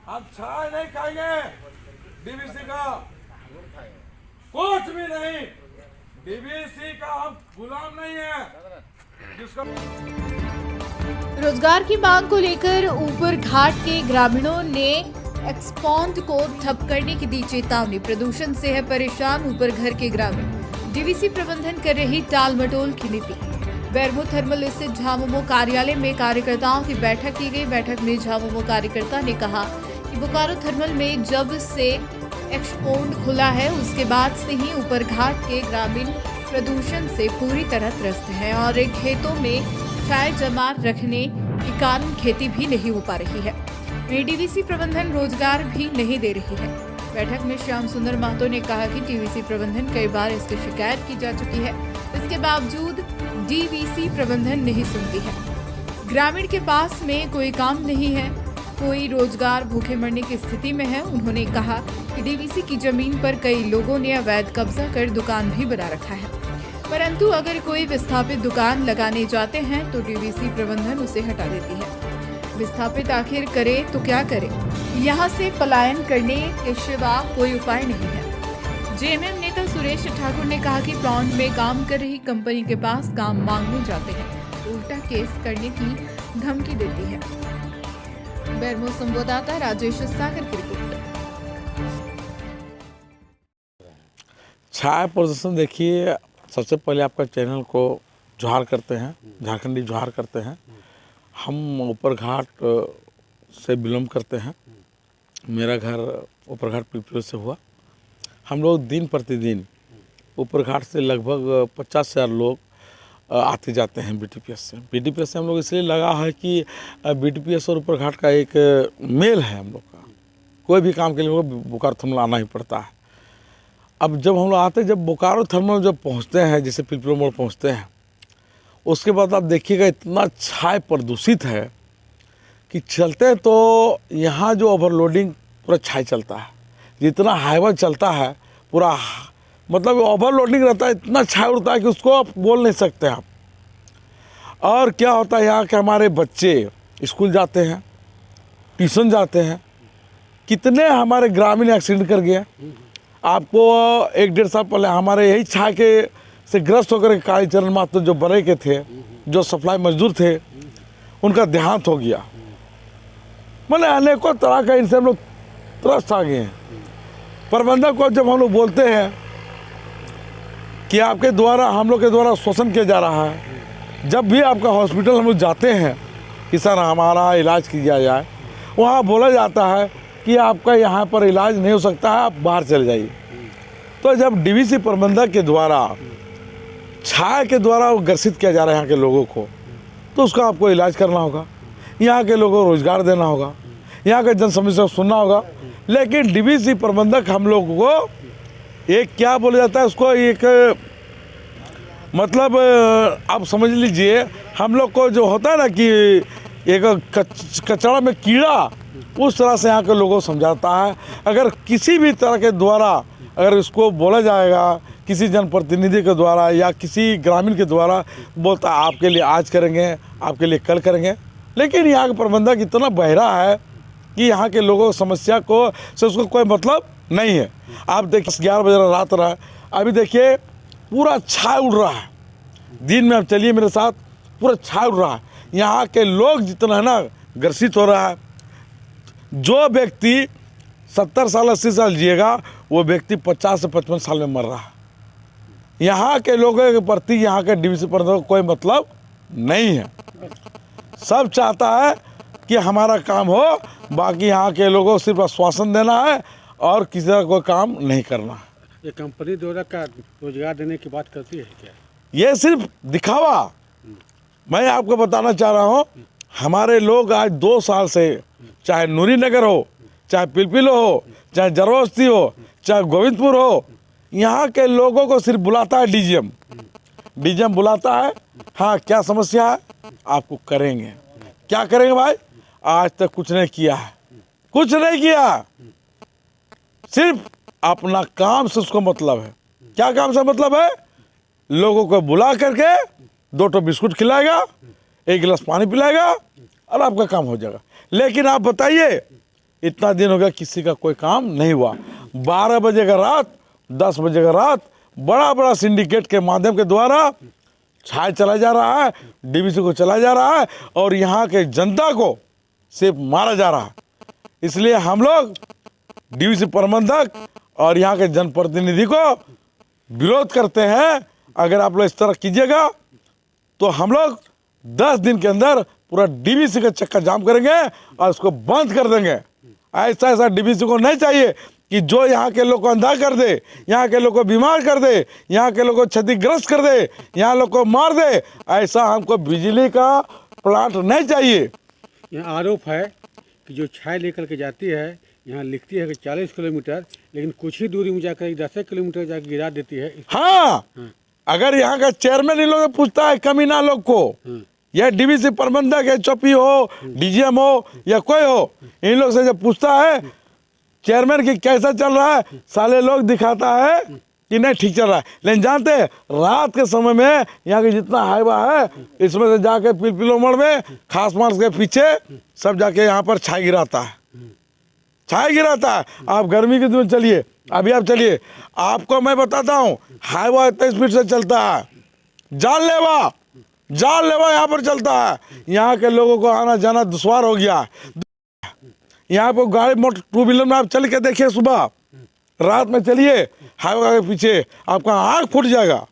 हम चाय नहीं खाएंगे डीवीसी का, कुछ भी नहीं। डीवीसी का हम गुलाम नहीं है जिसको। रोजगार की मांग को लेकर ऊपर घाट के ग्रामीणों ने एक्सपॉन्ड को ठप करने की दी चेतावनी। प्रदूषण से है परेशान ऊपर घर के ग्रामीण, डीवीसी प्रबंधन कर रही टाल मटोल की नीति। बेरमो थर्मल स्थित झामुमो कार्यालय में कार्यकर्ताओं की बैठक की गई। बैठक में झामुमो कार्यकर्ता ने कहा कि बोकारो थर्मल में जब से एक्सपॉन्ड खुला है उसके बाद से ही ऊपर घाट के ग्रामीण प्रदूषण से पूरी तरह त्रस्त हैं और खेतों में चाय जमा रखने के कारण खेती भी नहीं हो पा रही है। डीवीसी प्रबंधन रोजगार भी नहीं दे रही है। बैठक में श्याम सुंदर महतो ने कहा कि डीवीसी प्रबंधन कई बार इसकी शिकायत की जा चुकी है, इसके बावजूद डीवीसी प्रबंधन नहीं सुनती है। ग्रामीण के पास में कोई काम नहीं है, कोई रोजगार, भूखे मरने की स्थिति में है। उन्होंने कहा कि डीवीसी की जमीन पर कई लोगों ने अवैध कब्जा कर दुकान भी बना रखा है, परंतु अगर कोई विस्थापित दुकान लगाने जाते हैं तो डीवीसी प्रबंधन उसे हटा देती है। विस्थापित आखिर करे तो क्या करे, यहाँ से पलायन करने के सिवा कोई उपाय नहीं है। जेएमएम नेता सुरेश ठाकुर ने कहा कि प्लांट में काम कर रही कंपनी के पास काम मांगने जाते हैं तो उल्टा केस करने की धमकी देती है। बेरमो संवाददाता राजेश सागर की रिपोर्ट। छाया प्रदर्शन देखिए, सबसे पहले आपका चैनल को जोहार करते हैं, झारखंडी जोहार करते हैं। हम ऊपर घाट से बिलोंग करते हैं, मेरा घर ऊपर घाट पीपल से हुआ। हम लोग दिन प्रतिदिन ऊपर घाट से लगभग 50,000 लोग आते जाते हैं बीटीपीएस से। बीटीपीएस से हम लोग इसलिए लगा है कि बीटीपीएस और ऊपर घाट का एक मेल है हम लोग का। कोई भी काम के लिए बोकारो थर्मल आना ही पड़ता है। अब जब हम लोग आते, जब बोकारो थर्मल जब पहुँचते हैं, जैसे पिपलो मोड़ पहुँचते हैं, उसके बाद आप देखिएगा इतना छाय प्रदूषित है कि चलते तो यहाँ जो ओवरलोडिंग पूरा छाय चलता है, जितना हाईवा चलता है पूरा मतलब ओवरलोडिंग रहता है, इतना छाय उड़ता है कि उसको आप बोल नहीं सकते आप। और क्या होता है यहाँ के हमारे बच्चे स्कूल जाते हैं, ट्यूशन जाते हैं, कितने हमारे ग्रामीण एक्सीडेंट कर गए। आपको 1-1.5 साल पहले हमारे यही छाय के से ग्रस्त होकर कालीचरण महतो जो बड़े के थे, जो सप्लाई मजदूर थे, उनका देहांत हो गया। मतलब अनेकों तरह का इनसे हम लोग त्रस्त आ गए हैं। प्रबंधक को जब हम लोग बोलते हैं कि आपके द्वारा, हम लोग के द्वारा शोषण किया जा रहा है, जब भी आपका हॉस्पिटल हम लोग जाते हैं कि सर हमारा इलाज किया जाए, वहाँ बोला जाता है कि आपका यहाँ पर इलाज नहीं हो सकता है, आप बाहर चले जाइए। तो जब डीवीसी प्रबंधक के द्वारा, छाया के द्वारा वो ग्रसित किया जा रहा है यहाँ के लोगों को, तो उसका आपको इलाज करना होगा, यहाँ के लोगों को रोजगार देना होगा, यहाँ के जन समस्या को सुनना होगा। लेकिन डीवीसी प्रबंधक हम लोगों को एक क्या बोला जाता है, उसको एक मतलब आप समझ लीजिए, हम लोग को जो होता है ना कि एक कचरा में कीड़ा, उस तरह से यहाँ के लोगों को समझाता है। अगर किसी भी तरह के द्वारा अगर इसको बोला जाएगा, किसी जनप्रतिनिधि के द्वारा या किसी ग्रामीण के द्वारा, बोलता आपके लिए आज करेंगे, आपके लिए कल करेंगे। लेकिन यहाँ का प्रबंधक इतना बहरा है कि यहाँ के लोगों की समस्या को से उसको कोई मतलब नहीं है। आप देखिए 11 बजे रात रहा है, अभी देखिए पूरा छाय उड़ रहा है। दिन में आप चलिए मेरे साथ, पूरा छाय उड़ रहा है। यहाँ के लोग जितना है ना ग्रसित हो रहा है। जो व्यक्ति 70 साल 80 साल जिएगा, वो व्यक्ति 50 से 55 साल में मर रहा है। यहाँ के लोगों के प्रति यहाँ के डीवीसी प्रबंधक को कोई मतलब नहीं है। सब चाहता है कि हमारा काम हो, बाकी यहाँ के लोगों को सिर्फ आश्वासन देना है और किसी तरह कोई काम नहीं करना है। ये कंपनी द्वारा का रोजगार देने की बात करती है क्या? ये सिर्फ दिखावा। मैं आपको बताना चाह रहा हूँ, हमारे लोग आज 2 साल से, चाहे नूरी नगर हो, चाहे पिलपिलो हो, चाहे जरवस्ती हो, चाहे गोविंदपुर हो, यहाँ के लोगों को सिर्फ बुलाता है डीजीएम। डीजीएम बुलाता है, हाँ क्या समस्या है, आपको करेंगे। क्या करेंगे भाई? आज तक कुछ नहीं किया है, कुछ नहीं किया। सिर्फ अपना काम से उसको मतलब है। क्या काम से मतलब है? लोगों को बुला करके 2 बिस्कुट खिलाएगा, 1 गिलास पानी पिलाएगा और आपका काम हो जाएगा। लेकिन आप बताइए, इतना दिन हो गया किसी का कोई काम नहीं हुआ। 12 बजे का रात, 10 बजे का रात बड़ा बड़ा सिंडिकेट के माध्यम के द्वारा छाया चला जा रहा है, डीवीसी को चला जा रहा है और यहाँ के जनता को सिर्फ मारा जा रहा है। इसलिए हम लोग डीवीसी प्रबंधक और यहाँ के जनप्रतिनिधि को विरोध करते हैं। अगर आप लोग इस तरह कीजिएगा तो हम लोग 10 दिन के अंदर पूरा डीवीसी का चक्का जाम करेंगे और उसको बंद कर देंगे। ऐसा डीवीसी को नहीं चाहिए कि जो यहाँ के लोग को अंधा कर दे, यहाँ के लोग को बीमार कर दे, यहाँ के लोग को क्षतिग्रस्त कर दे, यहाँ लोग को मार दे। ऐसा हमको बिजली का प्लांट नहीं चाहिए। यहाँ आरोप है कि जो छाया लेकर के जाती है, यहाँ लिखती है कि 40 किलोमीटर, लेकिन कुछ ही दूरी में जाकर 10 किलोमीटर जाकर गिरा देती है। हाँ, अगर यहाँ का चेयरमैन इन लोगों से पूछता है कमीना लोग को, या डीवीसी प्रबंधक HOP हो, DGM हो या कोई हो, इन लोग से जब पूछता है चेयरमैन की कैसा चल रहा है, साले लोग दिखाता है कि नहीं ठीक चल रहा है। लेकिन जानते हैं रात के समय में यहाँ की जितना हाईवा है इसमें से जाके पिलपिलोमड़ में खास मार्ग के पीछे सब जाके यहाँ पर छाई गिराता है, छाई गिराता है। आप गर्मी के दिन चलिए, अभी आप चलिए, आपको मैं बताता हूँ हाईवा इतने स्पीड से चलता है, जानलेवा यहाँ पर चलता है। यहाँ के लोगों को आना जाना दुश्वार हो गया है। यहाँ पर गाड़ी मोटर 2 व्हीलर में आप चल के देखिए, सुबह रात में चलिए हाईवे के पीछे, आपका आँख फूट जाएगा,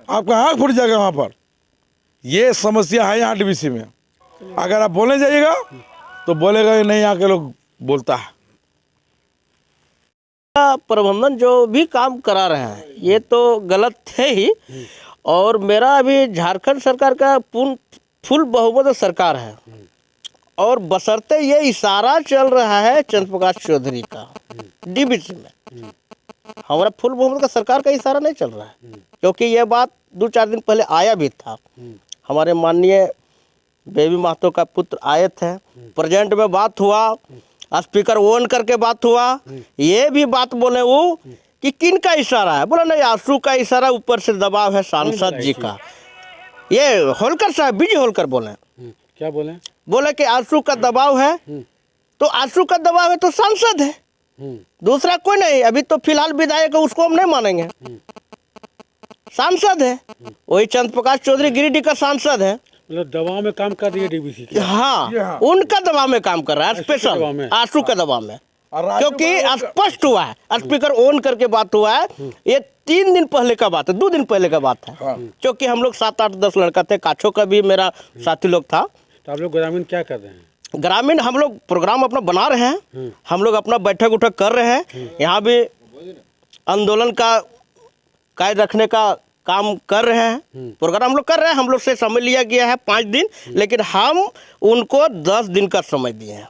आपका आँख फूट जाएगा वहाँ पर। ये समस्या है यहाँ डीवीसी में। अगर आप बोलने जाइएगा तो बोलेगा कि नहीं यहाँ के लोग बोलता है। प्रबंधन जो भी काम करा रहे हैं ये तो गलत है ही, और मेरा अभी झारखंड सरकार का फुल बहुमत सरकार है, और बशर्ते ये इशारा चल रहा है चंद्र प्रकाश चौधरी का डीवीसी में, हमारा फुल बहुमत का सरकार का इशारा नहीं चल रहा है। क्योंकि ये बात 2-4 दिन पहले आया भी था, हमारे माननीय बेबी महतो का पुत्र आए थे, प्रेजेंट में बात हुआ, स्पीकर ऑन करके बात हुआ, ये भी बात बोले वो कि किन का इशारा है, बोला नहीं आंसू का इशारा, ऊपर से दबाव है सांसद जी का। ये होलकर साहब, बीजी होलकर बोले, क्या बोले? बोले कि आंसू का दबाव है, तो आंसू का दबाव है तो सांसद है, दूसरा कोई नहीं। अभी तो फिलहाल विधायक है, उसको हम नहीं मानेंगे, सांसद है, वही चंद्र प्रकाश चौधरी गिरिडीह का सांसद है। मतलब दबाव में काम कर रही है डीवीसी की। हाँ, उनका दबाव में काम कर रहा है, स्पेशल आंसू का दबाव में, क्योंकि स्पष्ट हुआ है, स्पीकर ऑन करके बात हुआ है। ये 3 दिन पहले का बात है, 2 दिन पहले का बात है, क्योंकि हम लोग 7-8-10 लड़का थे, काछो का भी मेरा साथी लोग था। तो आप लोग ग्रामीण क्या कर रहे हैं? ग्रामीण हम लोग प्रोग्राम अपना बना रहे हैं, हम लोग अपना बैठक उठक कर रहे हैं, यहाँ भी आंदोलन का कायद रखने का काम कर रहे हैं, प्रोग्राम हम लोग कर रहे हैं। हम लोग से समय लिया गया है 5 दिन, लेकिन हम उनको 10 दिन का समय दिए हैं।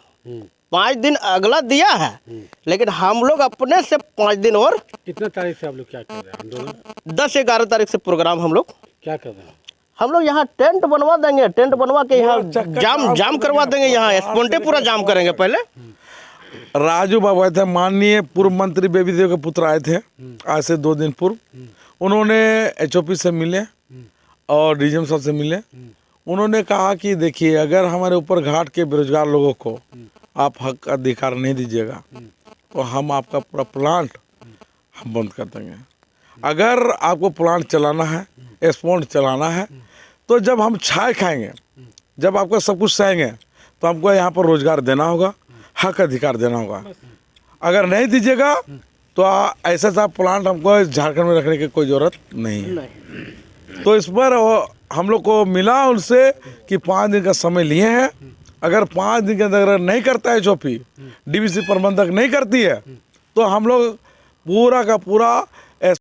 5 दिन अगला दिया है, लेकिन हम लोग अपने से 5 दिन और। कितना तारीख से आप लोग क्या कर रहे हैं आंदोलन? 10-11 तारीख से प्रोग्राम हम लोग क्या कर रहे हैं? हम लोग यहाँ टेंट बनवा देंगे, टेंट बनवा के यहाँ जाम करवा देंगे, यहाँ स्पॉन्टे पूरा जाम करेंगे। पहले राजू बाबू आए थे, माननीय पूर्व मंत्री बेबी देव के पुत्र आए थे आज से 2 दिन पूर्व। उन्होंने HOP से मिले और DGM साहब से मिले। उन्होंने कहा कि देखिए अगर हमारे ऊपर घाट के बेरोजगार लोगों को आप हक अधिकार नहीं दीजिएगा तो हम आपका पूरा प्लांट हम बंद कर देंगे। अगर आपको प्लांट चलाना है, स्पॉन्ट चलाना है, तो जब हम छाए खाएंगे, जब आपका सब कुछ सहेंगे, तो हमको यहाँ पर रोजगार देना होगा, हक अधिकार देना होगा। अगर नहीं दीजिएगा तो ऐसा प्लांट हमको झारखंड में रखने की कोई ज़रूरत नहीं है। तो इस पर हम लोग को मिला उनसे कि 5 दिन का समय लिए हैं। अगर 5 दिन के अंदर नहीं करता है HOP, डीवीसी प्रबंधक नहीं करती है, तो हम लोग पूरा का पूरा